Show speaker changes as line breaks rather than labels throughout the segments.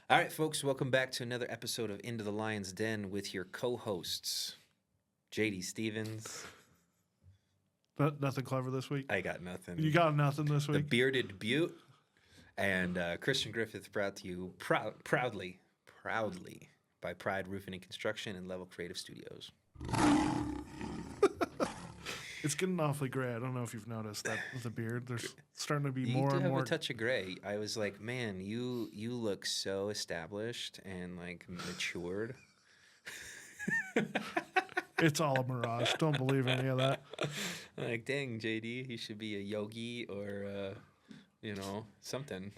All right, folks, welcome back to another episode of Into the Lion's Den with your co-hosts, JD Stevens.
Nothing clever this week?
I got nothing.
You got nothing this
The
week?
bearded Butte and Christian Griffith brought to you proudly by Pride Roofing and Construction and Level Creative Studios.
It's getting awfully gray. I don't know if you've noticed that with the beard. There's starting to be
You
more
do
and
have
more.
a touch of gray. I was like, man, you look so established and like matured.
It's all a mirage. Don't believe any of that.
Like, dang, JD, you should be a yogi or, something.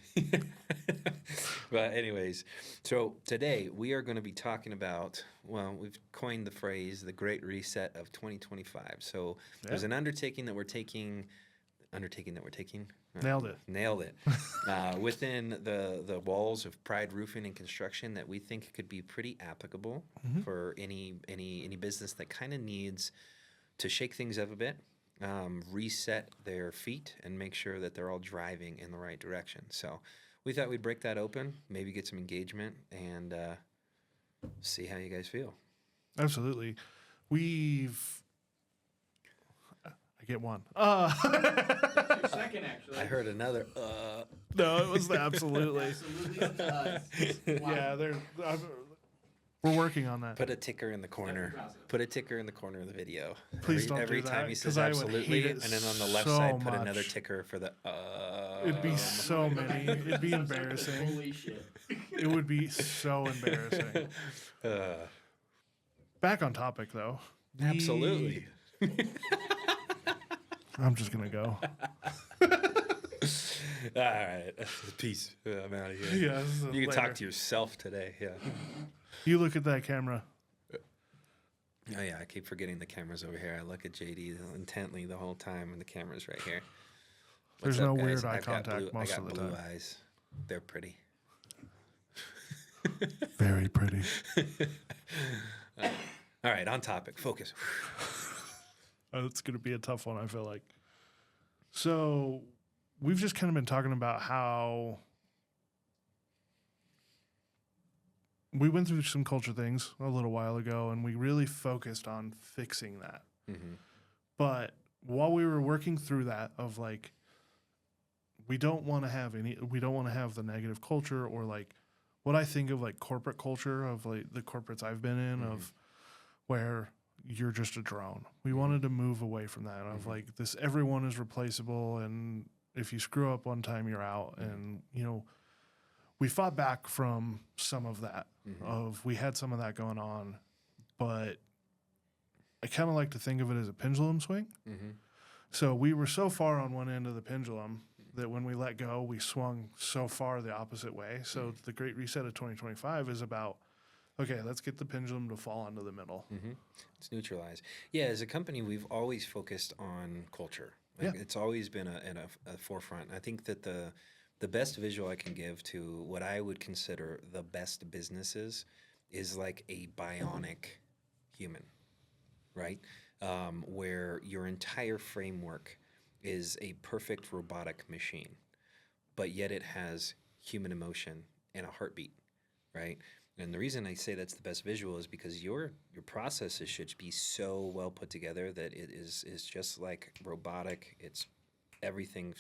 But anyways, so today we are going to be talking about, well, we've coined the phrase, the Great Reset of 2025. So there's an undertaking that we're taking.
Nailed it.
Nailed it. Within the walls of Pride Roofing and Construction that we think could be pretty applicable for any business that kind of needs to shake things up a bit, reset their feet, and make sure that they're all driving in the right direction. So we thought we'd break that open, maybe get some engagement, and see how you guys feel.
Absolutely. I get one.
Your second, actually.
I heard another.
No, it was the absolutely.
Absolutely.
Yeah, we're working on that.
Put a ticker in the corner. Put a ticker in the corner of the video.
Please don't
every
do
time
that,
he says
'cause I would
absolutely,
hate
and
it
then on the left
so
side put another
much.
ticker for the.
It'd be so many. It'd be embarrassing.
Holy shit.
It would be so embarrassing. Back on topic, though.
Absolutely.
I'm just going to go.
All right. Peace. I'm out of here.
Yeah, this is
You can
later.
talk to yourself today. Yeah.
You look at that camera.
Oh, yeah. I keep forgetting the camera's over here. I look at JD intently the whole time, and the camera's right here.
There's
What's up,
no weird
guys?
eye
I've got
contact most
I got
of the
blue
time.
eyes. They're pretty.
Very pretty.
All right. On topic. Focus.
It's going to be a tough one, I feel like. So, we've just kind of been talking about how we went through some culture things a little while ago, and we really focused on fixing that.
Mm-hmm.
But while we were working through that, of like, we don't want to have the negative culture, or like what I think of like corporate culture, of like the corporates I've been in, of where you're just a drone. We wanted to move away from that, of like this, everyone is replaceable, and if you screw up one time, you're out. And, we fought back from some of that, we had some of that going on, but I kind of like to think of it as a pendulum swing. So we were so far on one end of the pendulum that when we let go, we swung so far the opposite way. So the Great Reset of 2025 is about, okay, let's get the pendulum to fall into the middle.
It's neutralized. Yeah, as a company, we've always focused on culture. Like,
Yeah.
it's always been a forefront. I think that the best visual I can give to what I would consider the best businesses is like a bionic human, right? Where your entire framework is a perfect robotic machine, but yet it has human emotion and a heartbeat, right? And the reason I say that's the best visual is because your processes should be so well put together that it is just like robotic. It's everything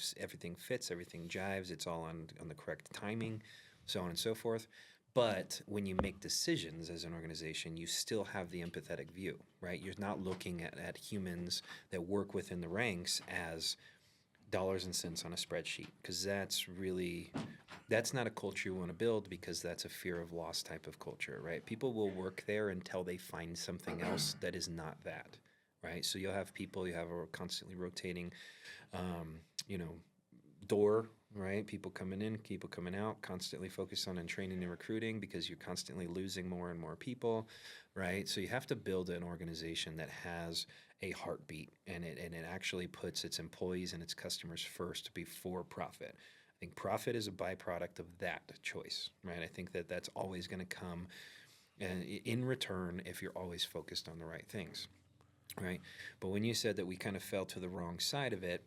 fits, everything jives. It's all on the correct timing, so on and so forth. But when you make decisions as an organization, you still have the empathetic view, right? You're not looking at humans that work within the ranks as dollars and cents on a spreadsheet, because that's not a culture you want to build, because that's a fear of loss type of culture, right? People will work there until they find something else that is not that, right? So you have a constantly rotating, door, right? People coming in, people coming out, constantly focused on training and recruiting, because you're constantly losing more and more people, right? So you have to build an organization that has a heartbeat, and it actually puts its employees and its customers first before profit. I think profit is a byproduct of that choice, right? I think that that's always going to come in return if you're always focused on the right things, right? But when you said that we kind of fell to the wrong side of it,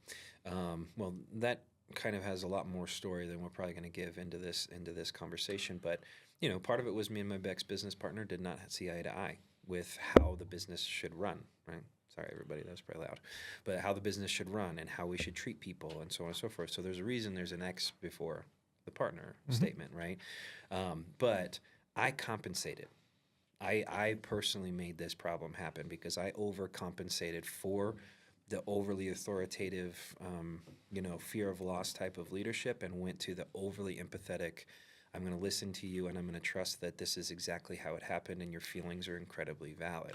well, that kind of has a lot more story than we're probably going to give into this conversation. But part of it was me and my ex-business partner did not see eye to eye with how the business should run, right? Sorry, everybody, that was probably loud. But how the business should run and how we should treat people and so on and so forth. So there's a reason there's an X before the partner statement, right? But I compensated. I personally made this problem happen because I overcompensated for the overly authoritative, fear of loss type of leadership and went to the overly empathetic, I'm going to listen to you and I'm going to trust that this is exactly how it happened and your feelings are incredibly valid.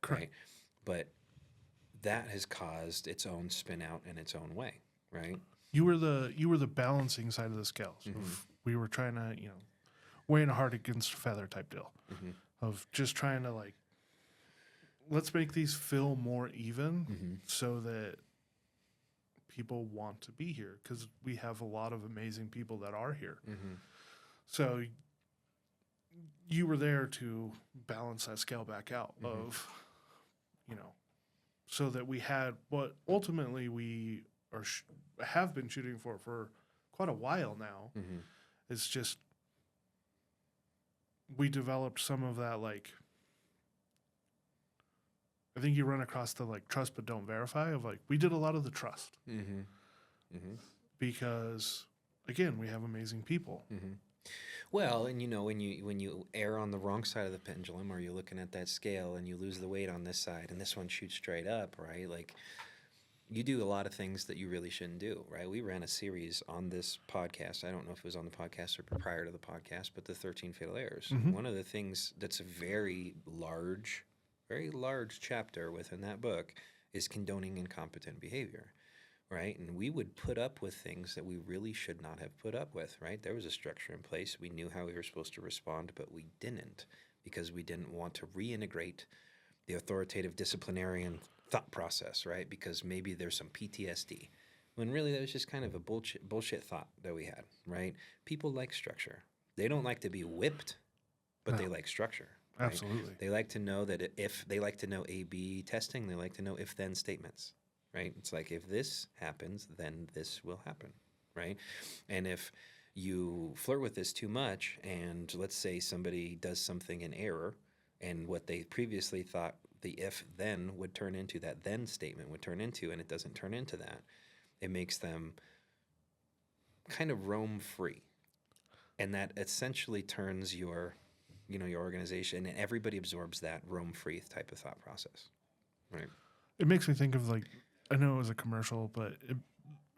Correct.
Right? But that has caused its own spin out in its own way, right?
You were the balancing side of the scales. We were trying to, weighing a heart against a feather type deal of just trying to let's make these feel more even so that people want to be here because we have a lot of amazing people that are here. So you were there to balance that scale back out of, so that we had what ultimately we have been shooting for quite a while now. It's just we developed some of that I think you run across the trust but don't verify of we did a lot of the trust because again we have amazing people.
Well, and when you err on the wrong side of the pendulum, or you're looking at that scale and you lose the weight on this side, and this one shoots straight up, right? You do a lot of things that you really shouldn't do, right? We ran a series on this podcast. I don't know if it was on the podcast or prior to the podcast, but the 13 Fatal Errors. One of the things that's a very large chapter within that book is condoning incompetent behavior. Right? And we would put up with things that we really should not have put up with, right? There was a structure in place. We knew how we were supposed to respond, but we didn't because we didn't want to reintegrate the authoritative disciplinarian thought process, right? Because maybe there's some PTSD. When really that was just kind of a bullshit thought that we had, right? People like structure. They don't like to be whipped, but they like structure. Right?
Absolutely.
They like to know that if they like to know A/B testing, they like to know if-then statements. Right? It's if this happens, then this will happen, right? And if you flirt with this too much and let's say somebody does something in error and what they previously thought the if-then would turn into, that then statement would turn into, and it doesn't turn into that, it makes them kind of roam free. And that essentially turns your organization, and everybody absorbs that roam free type of thought process, right?
It makes me think of I know it was a commercial, but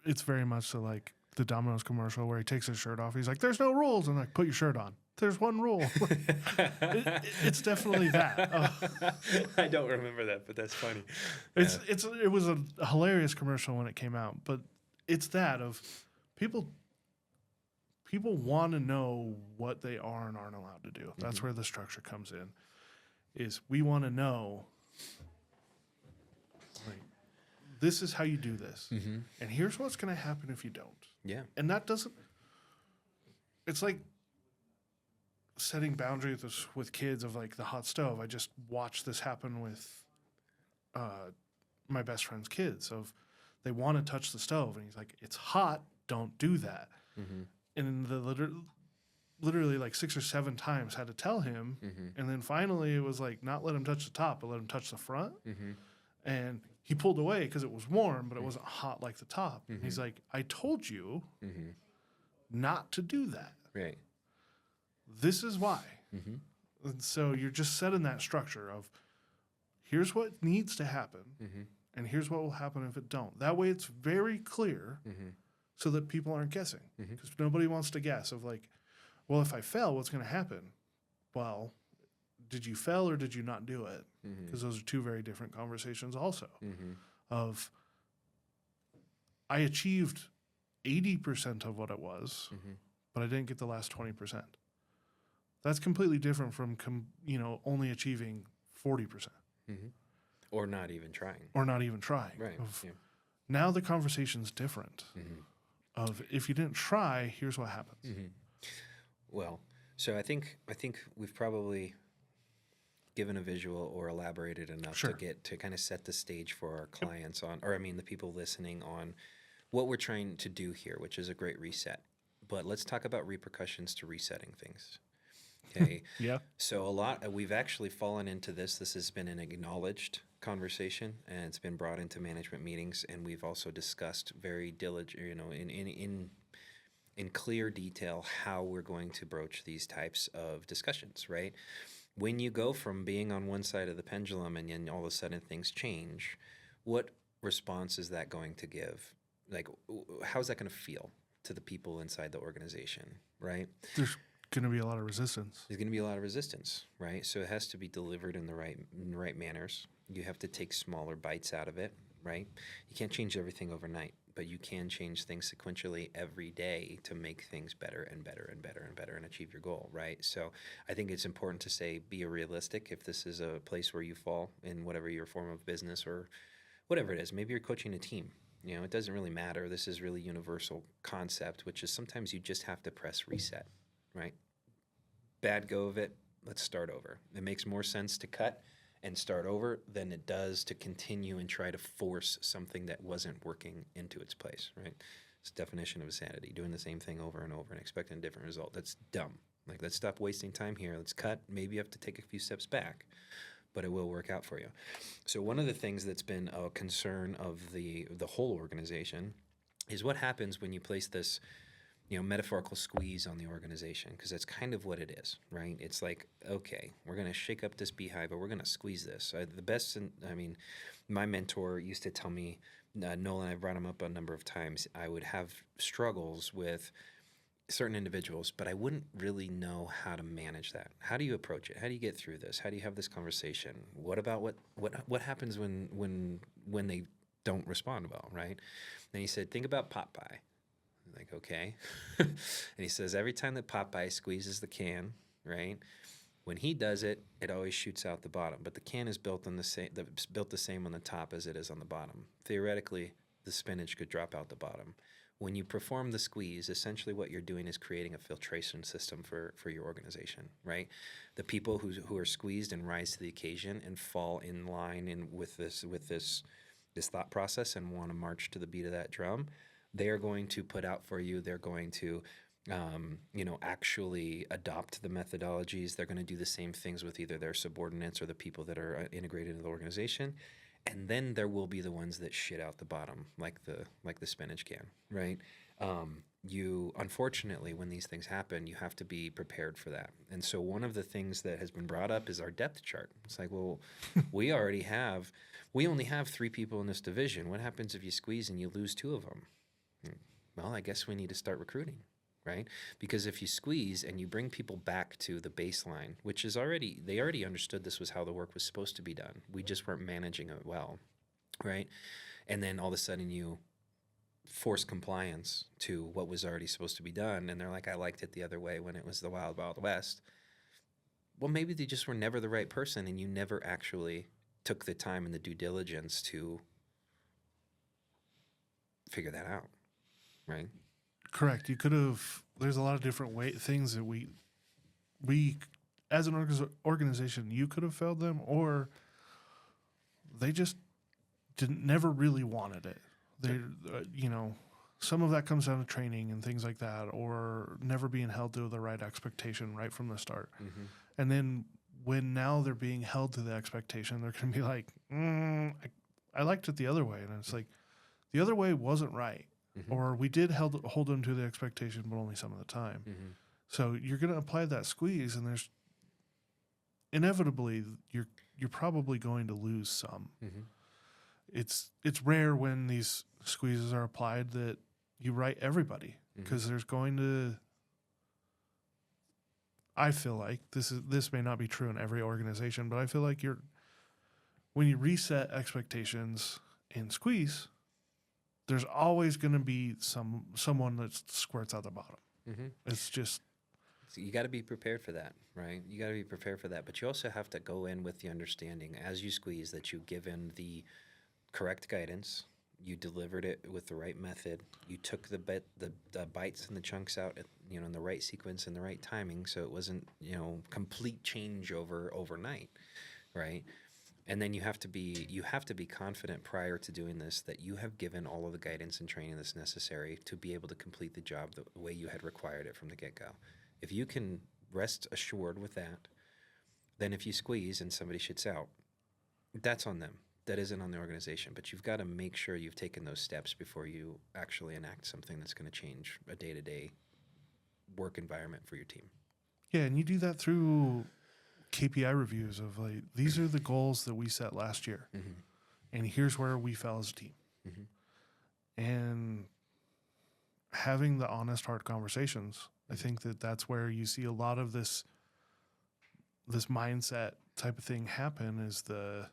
it's very much so the Domino's commercial where he takes his shirt off. He's like, "There's no rules," and put your shirt on. There's one rule. It's definitely that.
I don't remember that, but that's funny.
It was a hilarious commercial when it came out, but it's that of people want to know what they are and aren't allowed to do. That's where the structure comes in. Is we want to know. This is how you do this. And here's what's going to happen if you don't.
Yeah.
And that doesn't... It's like setting boundaries with kids of the hot stove. I just watched this happen with my best friend's kids of they want to touch the stove. And he's like, it's hot. Don't do that. And literally 6 or 7 times had to tell him. And then finally it was not let him touch the top, but let him touch the front. And he pulled away because it was warm, but it wasn't hot like the top. He's like, I told you not to do that.
Right.
This is why. And so you're just setting that structure of here's what needs to happen and here's what will happen if it don't. That way it's very clear so that people aren't guessing because nobody wants to guess of well, if I fail, what's going to happen? Well, did you fail or did you not do it? Because those are two very different conversations also of I achieved 80% of what it was, but I didn't get the last 20%. That's completely different from, only achieving 40%.
Or not even trying.
Right. Now the conversation's different of if you didn't try, here's what happens.
Well, so I think we've probably given a visual or elaborated enough to kind of set the stage for our clients the people listening on what we're trying to do here, which is a great reset. But let's talk about repercussions to resetting things. Okay.
Yeah.
So we've actually fallen into this. This has been an acknowledged conversation, and it's been brought into management meetings, and we've also discussed very diligent, in clear detail how we're going to broach these types of discussions, right? When you go from being on one side of the pendulum and then all of a sudden things change, what response is that going to give? Like, how's that going to feel to the people inside the organization, right?
There's going to be a lot of resistance.
There's going to be a lot of resistance, right? So it has to be delivered in the right manners. You have to take smaller bites out of it, right? You can't change everything overnight, but you can change things sequentially every day to make things better and better and better and better and achieve your goal, right? So I think it's important to say, be a realistic. If this is a place where you fall in whatever your form of business or whatever it is, maybe you're coaching a team. It doesn't really matter. This is really universal concept, which is sometimes you just have to press reset, right? Bad go of it, let's start over. It makes more sense to cut and start over than it does to continue and try to force something that wasn't working into its place, right? It's the definition of insanity, doing the same thing over and over and expecting a different result. That's dumb. Like, let's stop wasting time here. Let's cut. Maybe you have to take a few steps back, but it will work out for you. So one of the things that's been a concern of the whole organization is what happens when you place this metaphorical squeeze on the organization, because that's kind of what it is, right? It's like, okay, we're going to shake up this beehive, but we're going to squeeze this. My mentor used to tell me, Nolan, I brought him up a number of times, I would have struggles with certain individuals, but I wouldn't really know how to manage that. How do you approach it? How do you get through this? How do you have this conversation? What about what happens when they don't respond well, right? And he said, think about Popeye. Like, okay. And he says, every time that Popeye squeezes the can, right, when he does it, it always shoots out the bottom. But the can is built the same on the top as it is on the bottom. Theoretically, the spinach could drop out the bottom. When you perform the squeeze, essentially what you're doing is creating a filtration system for your organization, right? The people who are squeezed and rise to the occasion and fall in line with this thought process and want to march to the beat of that drum, they are going to put out for you. They're going to, actually adopt the methodologies. They're going to do the same things with either their subordinates or the people that are integrated into the organization. And then there will be the ones that shit out the bottom, like the spinach can, right? Unfortunately, when these things happen, you have to be prepared for that. And so one of the things that has been brought up is our depth chart. It's like, well, we only have 3 people in this division. What happens if you squeeze and you lose 2 of them? Well, I guess we need to start recruiting, right? Because if you squeeze and you bring people back to the baseline, which is they already understood this was how the work was supposed to be done. We just weren't managing it well, right? And then all of a sudden you force compliance to what was already supposed to be done. And they're like, I liked it the other way when it was the Wild Wild West. Well, maybe they just were never the right person and you never actually took the time and the due diligence to figure that out, right?
Correct. You could have. There's a lot of different things that we as an organization, you could have failed them, or they just never really wanted it. They, some of that comes down to training and things like that, or never being held to the right expectation right from the start.
Mm-hmm.
And then when now they're being held to the expectation, they're going to be like, I liked it the other way, and it's like the other way wasn't right. Mm-hmm. Or we did hold them to the expectation, but only some of the time. Mm-hmm. So you're going to apply that squeeze, and there's inevitably you're probably going to lose some. Mm-hmm. It's rare when these squeezes are applied that you right everybody, because there's going to. I feel like this may not be true in every organization, but I feel like when you reset expectations and squeeze, there's always going to be someone that squirts out the bottom. Mm-hmm. It's just...
So you got to be prepared for that, right? You got to be prepared for that. But you also have to go in with the understanding, as you squeeze, that you've given the correct guidance, you delivered it with the right method, you took the bites and the chunks out in the right sequence and the right timing, so it wasn't complete changeover overnight, right? And then you have to be confident prior to doing this that you have given all of the guidance and training that's necessary to be able to complete the job the way you had required it from the get-go. If you can rest assured with that. Then if you squeeze and somebody shits out, that's on them. That isn't on the organization. But you've got to make sure you've taken those steps before you actually enact something that's going to change a day-to-day work environment for your team.
Yeah, and you do that through KPI reviews of like, these are the goals that we set last year, and here's where we fell as a team. And having the honest, hard conversations, I think that that's where you see a lot of this mindset type of thing happen, is the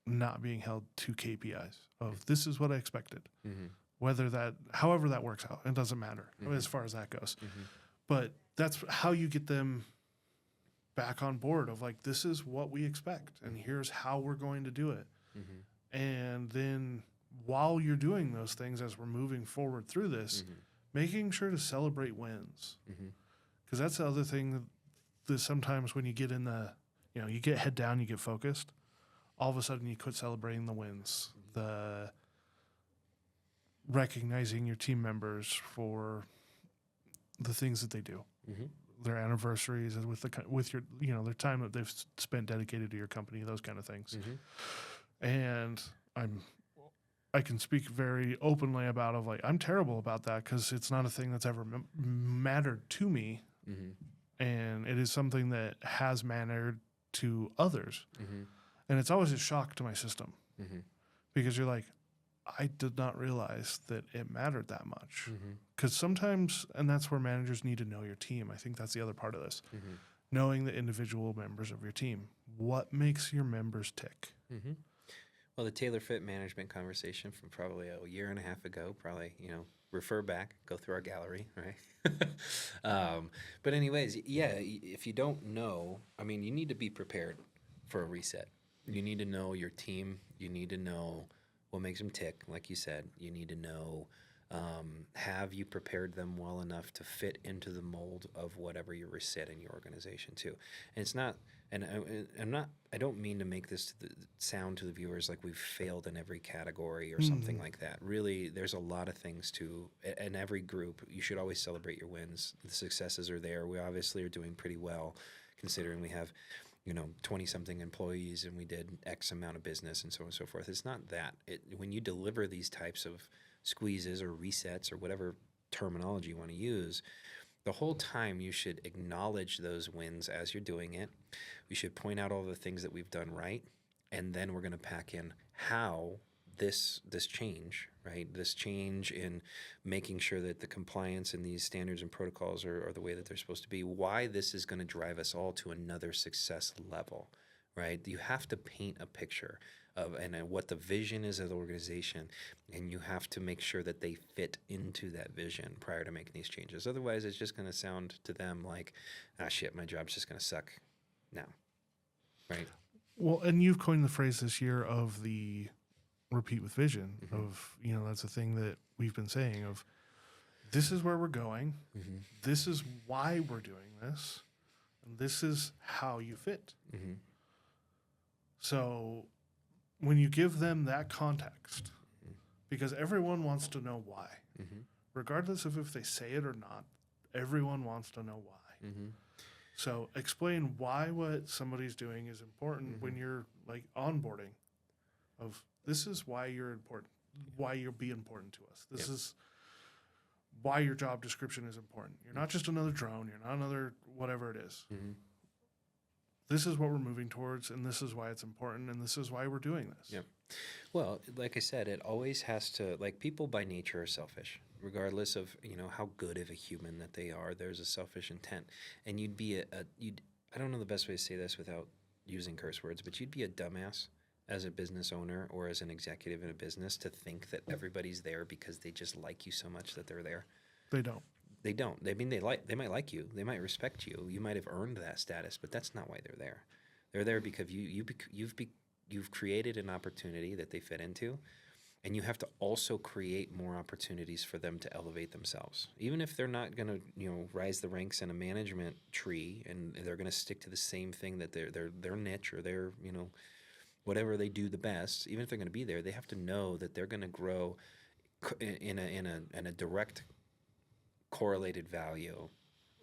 not being held to KPIs of this is what I expected. Whether that, however that works out, it doesn't matter as far as that goes. But that's how you get them back on board of like, this is what we expect and here's how we're going to do it. And then while you're doing those things, as we're moving forward through this, making sure to celebrate wins. Because that's the other thing that sometimes when you get in the, you get head down, you get focused, all of a sudden you quit celebrating the wins, the recognizing your team members for the things that they do, their anniversaries, and with your their time that they've spent dedicated to your company, those kind of things. And I can speak very openly about of like, I'm terrible about that because it's not a thing that's ever mattered to me, and it is something that has mattered to others, and it's always a shock to my system because you're like, I did not realize that it mattered that much. Because sometimes, and that's where managers need to know your team. I think that's the other part of this. Knowing the individual members of your team. What makes your members tick?
Well, the tailor fit management conversation from probably a year and a half ago, probably, refer back, go through our gallery, right? But anyways, yeah, if you don't know, I mean, you need to be prepared for a reset. You need to know your team. You need to know what makes them tick, like you said. You need to know, have you prepared them well enough to fit into the mold of whatever you're resetting your organization to? And it's not, and I don't mean to make this sound to the viewers like we've failed in every category or something like that. Really, there's a lot of things in every group. You should always celebrate your wins. The successes are there. We obviously are doing pretty well, considering we have 20-something employees and we did X amount of business and so on and so forth. It's not that. When you deliver these types of squeezes or resets or whatever terminology you want to use, the whole time you should acknowledge those wins as you're doing it. We should point out all the things that we've done right, and then we're going to pack in how this change, right? This change in making sure that the compliance and these standards and protocols are the way that they're supposed to be, why this is going to drive us all to another success level, right? You have to paint a picture of what the vision is of the organization, and you have to make sure that they fit into that vision prior to making these changes. Otherwise, it's just going to sound to them like, shit, my job's just going to suck now, right?
Well, and you've coined the phrase this year of the repeat with vision of, that's a thing that we've been saying of, this is where we're going, this is why we're doing this, and this is how you fit. So when you give them that context, because everyone wants to know why, regardless of if they say it or not, everyone wants to know why. So explain why what somebody's doing is important when you're like onboarding of, this is why you're important, why you'll be important to us. This is why your job description is important. You're not just another drone. You're not another whatever it is. This is what we're moving towards, and this is why it's important, and this is why we're doing this.
Yep. Well, like I said, it always has to, like, people by nature are selfish, regardless of, how good of a human that they are. There's a selfish intent. And you'd be I don't know the best way to say this without using curse words, but you'd be a dumbass as a business owner or as an executive in a business to think that everybody's there because they just like you so much that they're there.
They don't.
They don't. I mean, they might like you. They might respect you. You might have earned that status, but that's not why they're there. They're there because you've created an opportunity that they fit into, and you have to also create more opportunities for them to elevate themselves. Even if they're not going to, rise the ranks in a management tree, and they're going to stick to the same thing that their niche or their, whatever they do the best. Even if they're going to be there, they have to know that they're going to grow in a direct correlated value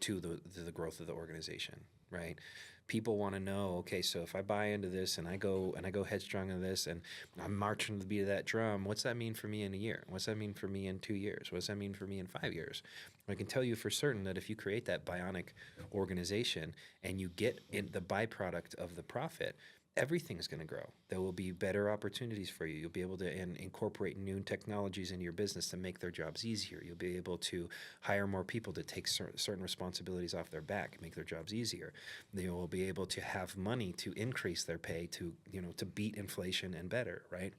to the growth of the organization, right? People want to know, okay, so if I buy into this and I go headstrong into this and I'm marching to the beat of that drum, what's that mean for me in a year? What's that mean for me in 2 years? What's that mean for me in 5 years? I can tell you for certain that if you create that bionic organization and you get in the byproduct of the profit, everything's going to grow. There will be better opportunities for you. You'll be able to incorporate new technologies into your business to make their jobs easier. You'll be able to hire more people to take certain responsibilities off their back, make their jobs easier. They will be able to have money to increase their pay to, to beat inflation and better, right?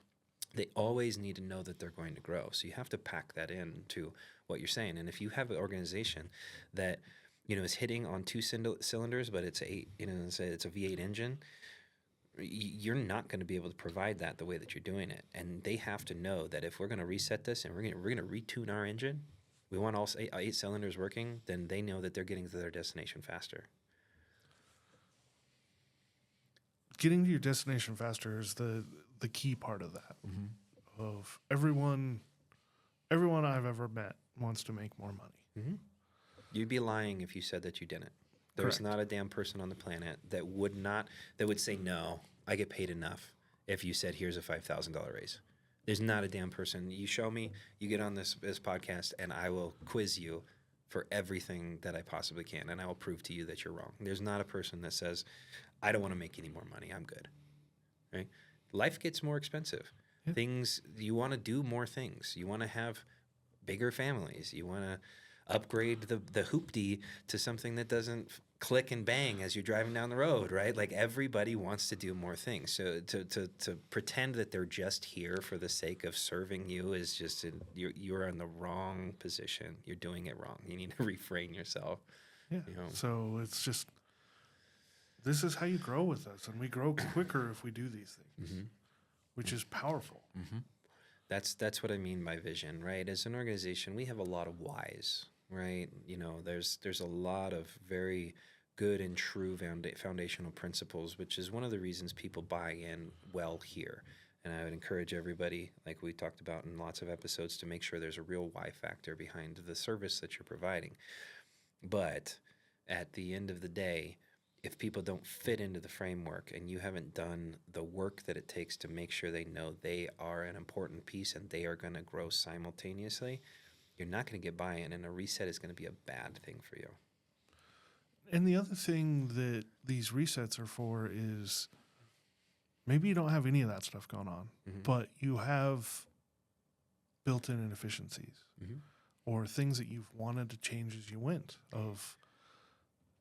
They always need to know that they're going to grow. So you have to pack that into what you're saying. And if you have an organization that, is hitting on two cylinders, but it's it's a V8 engine, you're not going to be able to provide that the way that you're doing it. And they have to know that if we're going to reset this and we're going to retune our engine, we want all eight cylinders working, then they know that they're getting to their destination faster.
Getting to your destination faster is the key part of that. Mm-hmm. Of everyone I've ever met wants to make more money.
Mm-hmm. You'd be lying if you said that you didn't. There's
Correct.
not a damn person on the planet that would say, no, I get paid enough if you said, here's a $5,000 raise. There's not a damn person. You show me, you get on this podcast, and I will quiz you for everything that I possibly can, and I will prove to you that you're wrong. There's not a person that says, I don't want to make any more money. I'm good. Right? Life gets more expensive.
Yeah.
You want to do more things. You want to have bigger families. You want to upgrade the hoopty to something that doesn't click and bang as you're driving down the road, right? Like everybody wants to do more things. So to pretend that they're just here for the sake of serving you is just you're in the wrong position. You're doing it wrong. You need to refrain yourself.
Yeah. So it's just, this is how you grow with us, and we grow quicker if we do these things, mm-hmm. which is powerful.
Mm-hmm. That's what I mean by vision, right? As an organization, we have a lot of whys, right? There's a lot of very good and true foundational principles, which is one of the reasons people buy in well here. And I would encourage everybody, like we talked about in lots of episodes, to make sure there's a real why factor behind the service that you're providing. But at the end of the day, if people don't fit into the framework and you haven't done the work that it takes to make sure they know they are an important piece and they are going to grow simultaneously, you're not going to get buy-in, and a reset is going to be a bad thing for you.
And the other thing that these resets are for is maybe you don't have any of that stuff going on, mm-hmm. but you have built-in inefficiencies mm-hmm. or things that you've wanted to change as you went. Of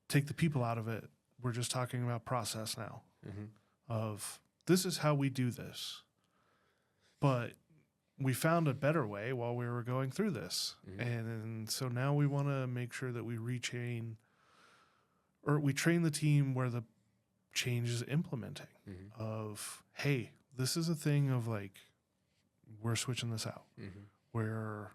take the people out of it. We're just talking about process now. Mm-hmm. Of this is how we do this, but we found a better way while we were going through this, mm-hmm. and so now we want to make sure that we train the team where the change is implementing. Mm-hmm. Of hey, this is a thing of like we're switching this out. Mm-hmm. We're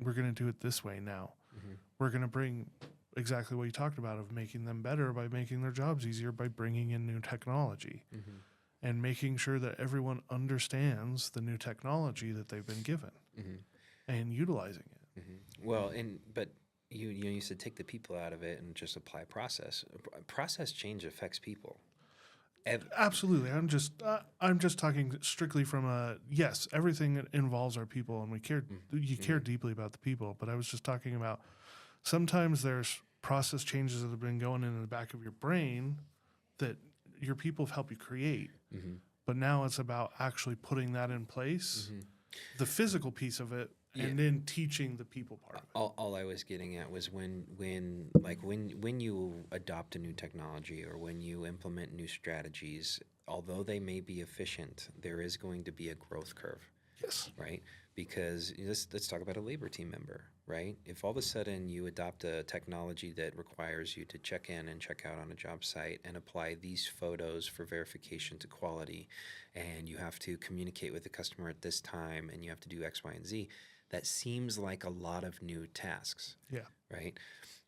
going to do it this way now. Mm-hmm. We're going to bring exactly what you talked about, of making them better by making their jobs easier by bringing in new technology, mm-hmm. and making sure that everyone understands the new technology that they've been given, mm-hmm. and utilizing it.
Mm-hmm. Well, but you said take the people out of it and just apply process. Process change affects people.
Absolutely. I'm just talking strictly from yes, everything involves our people, and we care. Mm-hmm. You care mm-hmm. deeply about the people, but I was just talking about sometimes there's process changes that have been going in the back of your brain that your people have helped you create. Mm-hmm. But now it's about actually putting that in place, mm-hmm. the physical piece of it, yeah. and then teaching the people part of it.
All I was getting at was when you adopt a new technology or when you implement new strategies, although they may be efficient, there is going to be a growth curve.
Yes.
Right? Because let's talk about a labor team member, right? If all of a sudden you adopt a technology that requires you to check in and check out on a job site and apply these photos for verification to quality, and you have to communicate with the customer at this time, and you have to do X, Y, and Z, that seems like a lot of new tasks.
Yeah.
Right?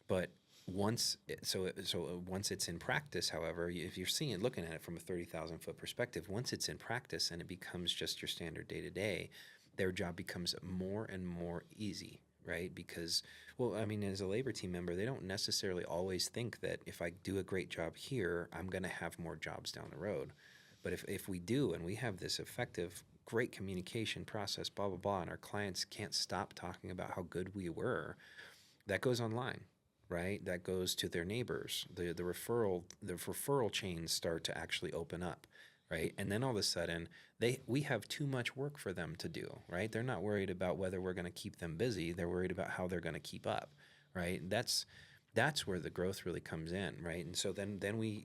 But once it's in practice, however, if you're looking at it from a 30,000-foot perspective, once it's in practice and it becomes just your standard day-to-day, their job becomes more and more easy, right? Because, well, I mean, as a labor team member, they don't necessarily always think that if I do a great job here, I'm going to have more jobs down the road. But if we do, and we have this effective, great communication process, blah, blah, blah, and our clients can't stop talking about how good we were, that goes online, right? That goes to their neighbors. The referral chains start to actually open up, right? And then all of a sudden, we have too much work for them to do, right? They're not worried about whether we're going to keep them busy. They're worried about how they're going to keep up, right? That's where the growth really comes in, right? And so then we,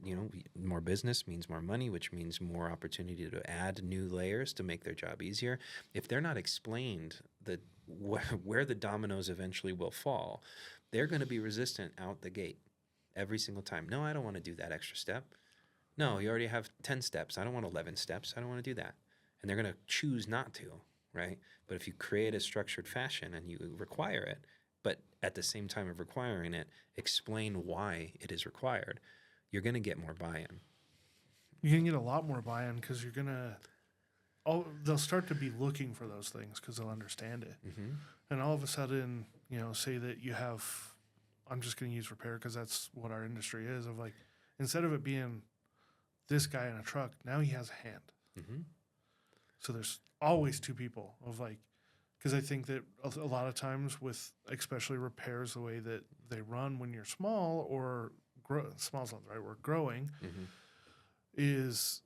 more business means more money, which means more opportunity to add new layers to make their job easier. If they're not explained where the dominoes eventually will fall, they're going to be resistant out the gate every single time. No, I don't want to do that extra step. No, you already have 10 steps. I don't want 11 steps. I don't want to do that. And they're going to choose not to, right? But if you create a structured fashion and you require it, but at the same time of requiring it, explain why it is required, you're going to get more buy-in.
You can get a lot more buy-in because you're gonna. They'll start to be looking for those things because they'll understand it, and all of a sudden, say that you have. I'm just going to use repair because that's what our industry is. Of like, instead of it being this guy in a truck, now he has a hand. So there's always two people of like. Because I think that a lot of times with especially repairs, the way that they run when you're small or small's not the right word, growing, is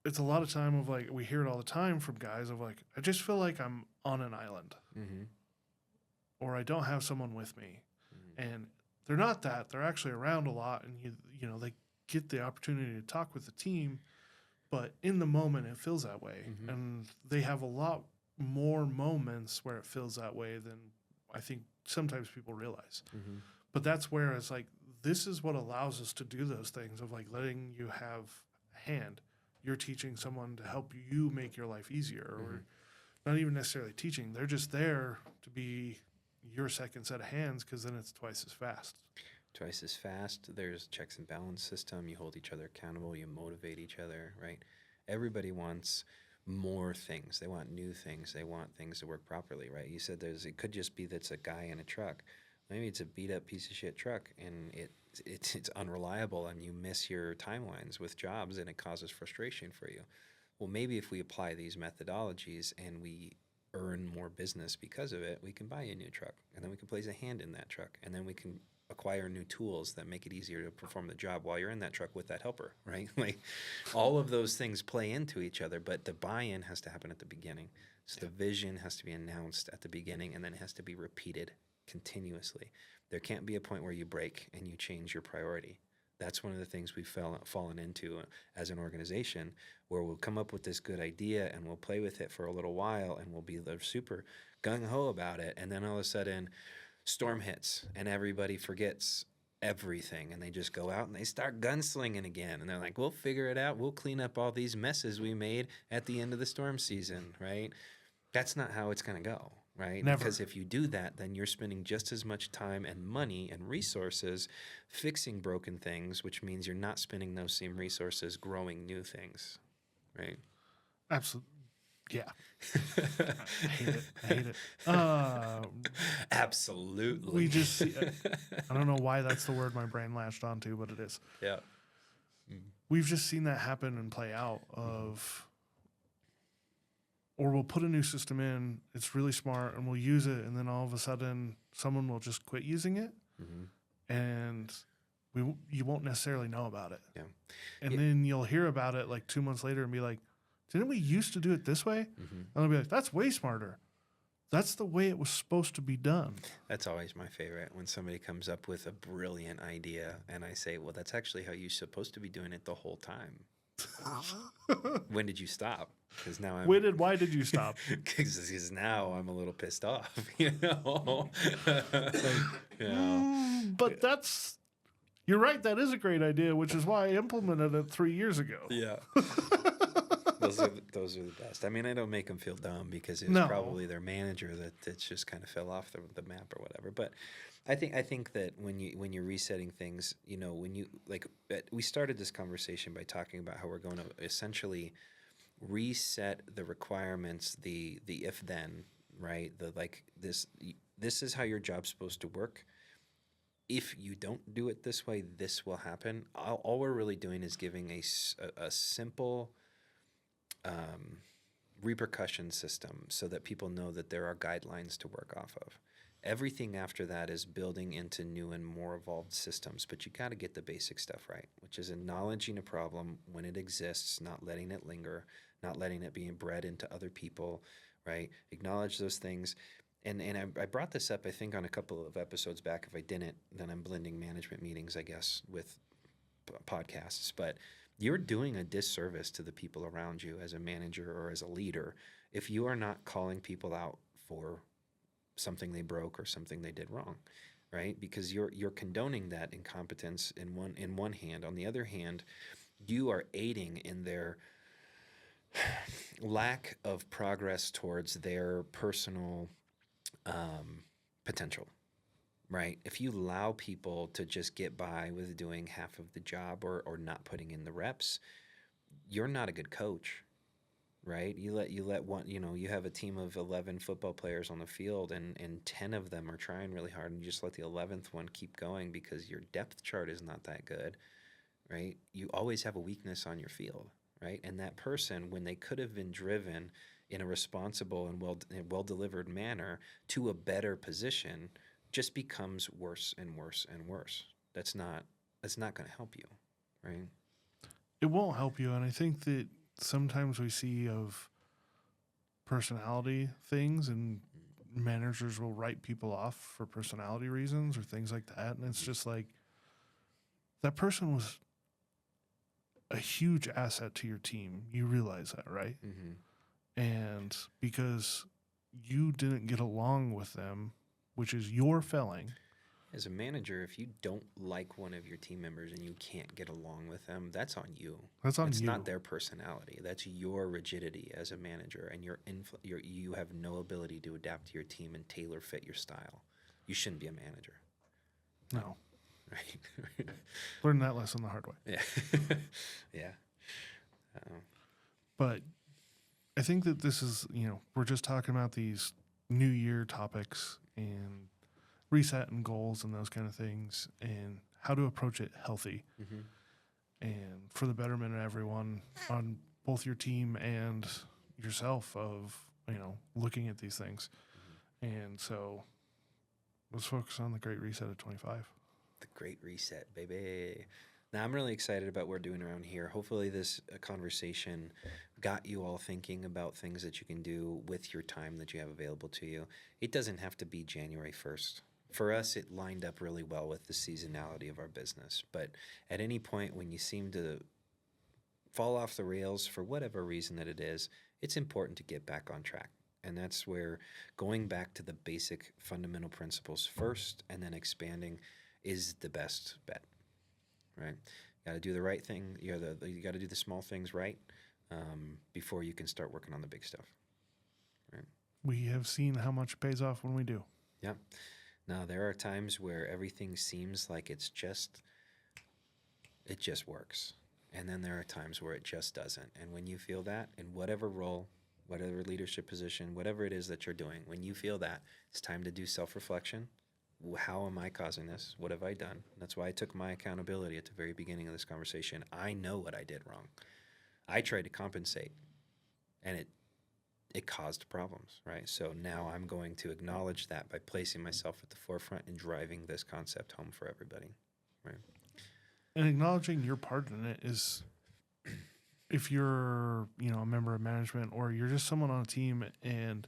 it's a lot of time of like, we hear it all the time from guys of like, I just feel like I'm on an island or I don't have someone with me. And they're not that. They're actually around a lot and they get the opportunity to talk with the team, but in the moment it feels that way. And they have a lot more moments where it feels that way than I think sometimes people realize. But that's where it's like, this is what allows us to do those things of like letting you have a hand. You're teaching someone to help you make your life easier or not even necessarily teaching. They're just there to be your second set of hands because then it's twice as fast.
Twice as fast. There's checks and balance system. You hold each other accountable. You motivate each other, right? Everybody wants more things. They want new things. They want things to work properly, right? You said it could just be that's a guy in a truck. Maybe it's a beat up piece of shit truck and it's unreliable and you miss your timelines with jobs and it causes frustration for you. Well, maybe if we apply these methodologies and we earn more business because of it, we can buy a new truck and then we can place a hand in that truck and then we can acquire new tools that make it easier to perform the job while you're in that truck with that helper, right? Like all of those things play into each other, but the buy-in has to happen at the beginning. So the vision has to be announced at the beginning and then it has to be repeated continuously. There can't be a point where you break and you change your priority. That's one of the things we've fallen into as an organization where we'll come up with this good idea and we'll play with it for a little while and we'll be super gung-ho about it. And then all of a sudden storm hits and everybody forgets everything and they just go out and they start gunslinging again and they're like, we'll figure it out, we'll clean up all these messes we made at the end of the storm season, right? That's not how it's going to go, right?
Never.
Because if you do that, then you're spending just as much time and money and resources fixing broken things, which means you're not spending those same resources growing new things, right?
Absolutely. Yeah. I hate it.
Absolutely.
We just see, I don't know why that's the word my brain latched onto, but it is.
Yeah.
We've just seen that happen and play out or we'll put a new system in, it's really smart, and we'll use it, and then all of a sudden someone will just quit using it, and you won't necessarily know about it.
Yeah.
And then you'll hear about it like 2 months later and be like, didn't we used to do it this way? And I'll be like, that's way smarter. That's the way it was supposed to be done.
That's always my favorite when somebody comes up with a brilliant idea and I say, well, that's actually how you're supposed to be doing it the whole time. When did you stop? Because now
Why did you stop?
Because now I'm a little pissed off, you know.
But you're right. That is a great idea, which is why I implemented it 3 years ago.
Yeah. Those are the best. I mean, I don't make them feel dumb because it's probably their manager that just kind of fell off the map or whatever. But I think that when you're resetting things, you know, when you we started this conversation by talking about how we're going to essentially reset the requirements, the if then right? This is how your job's supposed to work. If you don't do it this way, this will happen. All we're really doing is giving a simple um, repercussion system so that people know that there are guidelines to work off of. Everything after that is building into new and more evolved systems, but you got to get the basic stuff right, which is acknowledging a problem when it exists, not letting it linger, not letting it be bred into other people, right? Acknowledge those things. And I brought this up, I think, on a couple of episodes back. If I didn't, then I'm blending management meetings, I guess, with podcasts. But you're doing a disservice to the people around you as a manager or as a leader if you are not calling people out for something they broke or something they did wrong, right? Because you're condoning that incompetence in one hand. On the other hand, you are aiding in their lack of progress towards their personal potential, right? If you allow people to just get by with doing half of the job or not putting in the reps, you're not a good coach, right? You let one, you have a team of 11 football players on the field and 10 of them are trying really hard, and you just let the 11th one keep going because your depth chart is not that good, right? You always have a weakness on your field, right? And that person, when they could have been driven in a responsible and well delivered manner to a better position, just becomes worse and worse and worse. That's not going to help you, right?
It won't help you. And I think that sometimes we see of personality things, and managers will write people off for personality reasons or things like that. And it's just like, that person was a huge asset to your team. You realize that, right?
Mm-hmm.
And because you didn't get along with them, which is your failing.
As a manager, if you don't like one of your team members and you can't get along with them, that's on you.
That's on
It's
you.
not their personality. That's your rigidity as a manager, and you have no ability to adapt to your team and tailor fit your style. You shouldn't be a manager,
No.
right?
Learn that lesson the hard way.
Yeah, yeah.
But I think that this is, we're just talking about these New Year topics and reset and goals and those kind of things and how to approach it healthy
Mm-hmm.
and for the betterment of everyone on both your team and yourself of, looking at these things. And so let's focus on the Great Reset at 25.
The Great Reset, baby. Now, I'm really excited about what we're doing around here. Hopefully this conversation got you all thinking about things that you can do with your time that you have available to you. It doesn't have to be January 1st. For us, it lined up really well with the seasonality of our business. But at any point when you seem to fall off the rails for whatever reason that it is, it's important to get back on track. And that's where going back to the basic fundamental principles first and then expanding is the best bet, right? You got to do the right thing. You got to do the small things right before you can start working on the big stuff, right?
We have seen how much pays off when we do.
Yeah. Now, there are times where everything seems like it just works. And then there are times where it just doesn't. And when you feel that, in whatever role, whatever leadership position, whatever it is that you're doing, when you feel that, it's time to do self-reflection. How am I causing this? What have I done? That's why I took my accountability at the very beginning of this conversation. I know what I did wrong. I tried to compensate, and it caused problems, right? So now I'm going to acknowledge that by placing myself at the forefront and driving this concept home for everybody, right?
And acknowledging your part in it is, if you're, a member of management or you're just someone on a team, and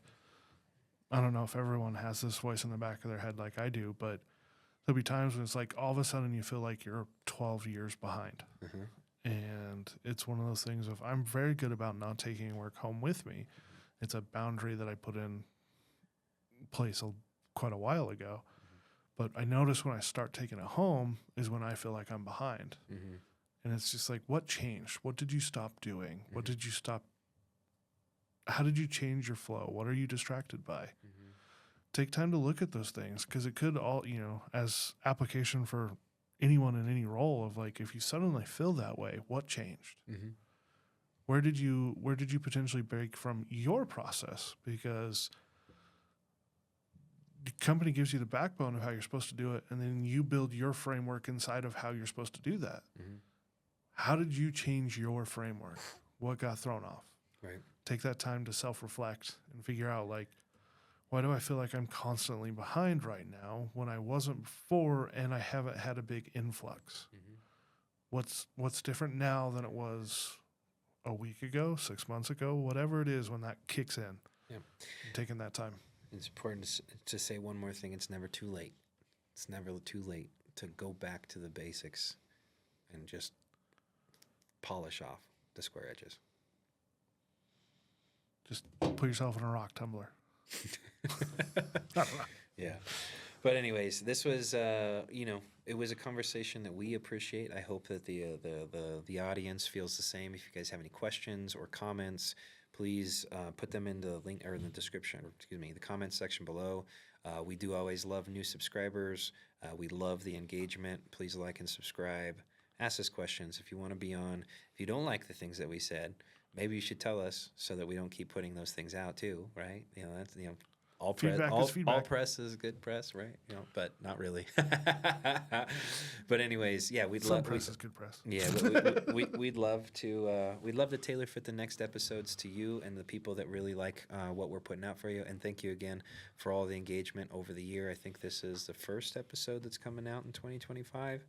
I don't know if everyone has this voice in the back of their head like I do, but there'll be times when it's like all of a sudden you feel like you're 12 years behind.
Mm-hmm.
And it's one of those things of, I'm very good about not taking work home with me. It's a boundary that I put in place quite a while ago. But I notice when I start taking it home is when I feel like I'm behind.
Mm-hmm.
And it's just like, what changed? What did you stop doing? What did you stop? How did you change your flow? What are you distracted by?
Mm-hmm.
Take time to look at those things, because it could all, as application for anyone in any role of like, if you suddenly feel that way, what changed?
Mm-hmm.
Where did you potentially break from your process? Because the company gives you the backbone of how you're supposed to do it, and then you build your framework inside of how you're supposed to do that.
Mhm.
How did you change your framework? What got thrown off?
Right.
Take that time to self-reflect and figure out, like, why do I feel like I'm constantly behind right now when I wasn't before, and I haven't had a big influx?
Mhm.
What's different now than it was a week ago, 6 months ago, whatever it is when that kicks in?
Yeah.
And taking that time.
It's important to say one more thing. It's never too late. It's never too late to go back to the basics and just polish off the square edges.
Just put yourself in a rock tumbler. I don't know.
Yeah. But anyways, this was it was a conversation that we appreciate. I hope that the audience feels the same. If you guys have any questions or comments, please put them in the link or in the description, or excuse me, the comments section below. We do always love new subscribers. We love the engagement. Please like and subscribe. Ask us questions if you want to be on. If you don't like the things that we said, maybe you should tell us so that we don't keep putting those things out too, right? That's all press,
Feedback is
all
feedback.
press is good press, right? But not really. But anyways, yeah, we'd
Some
love.
press is good press.
Yeah, we'd love to tailor fit the next episodes to you and the people that really like what we're putting out for you. And thank you again for all the engagement over the year. I think this is the first episode that's coming out in 2025,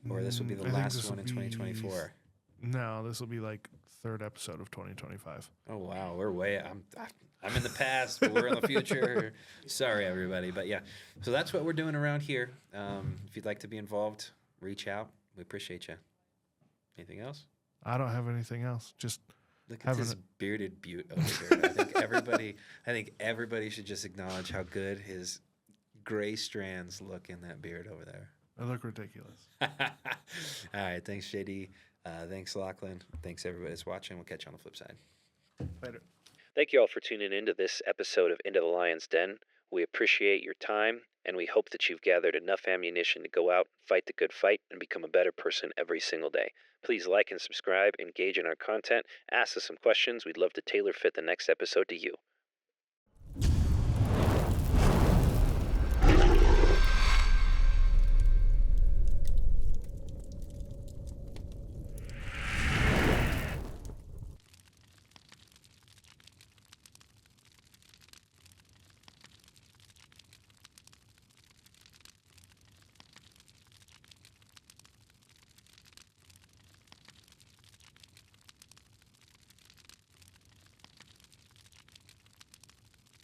or this will be the
I think
last
this
one
will
in 2024.
No, this will be like third episode of 2025.
Oh wow, we're way. I'm in the past, but we're in the future. Sorry, everybody, but yeah. So that's what we're doing around here. If you'd like to be involved, reach out. We appreciate you. Anything else?
I don't have anything else. Just
Look at
having
this bearded beaut over here. I think everybody should just acknowledge how good his gray strands look in that beard over there.
I look ridiculous.
All right, thanks JD. Thanks Lachlan. Thanks everybody that's watching. We'll catch you on the flip side.
Later.
Thank you all for tuning in to this episode of Into the Lion's Den. We appreciate your time, and we hope that you've gathered enough ammunition to go out, fight the good fight, and become a better person every single day. Please like and subscribe, engage in our content, ask us some questions. We'd love to tailor fit the next episode to you.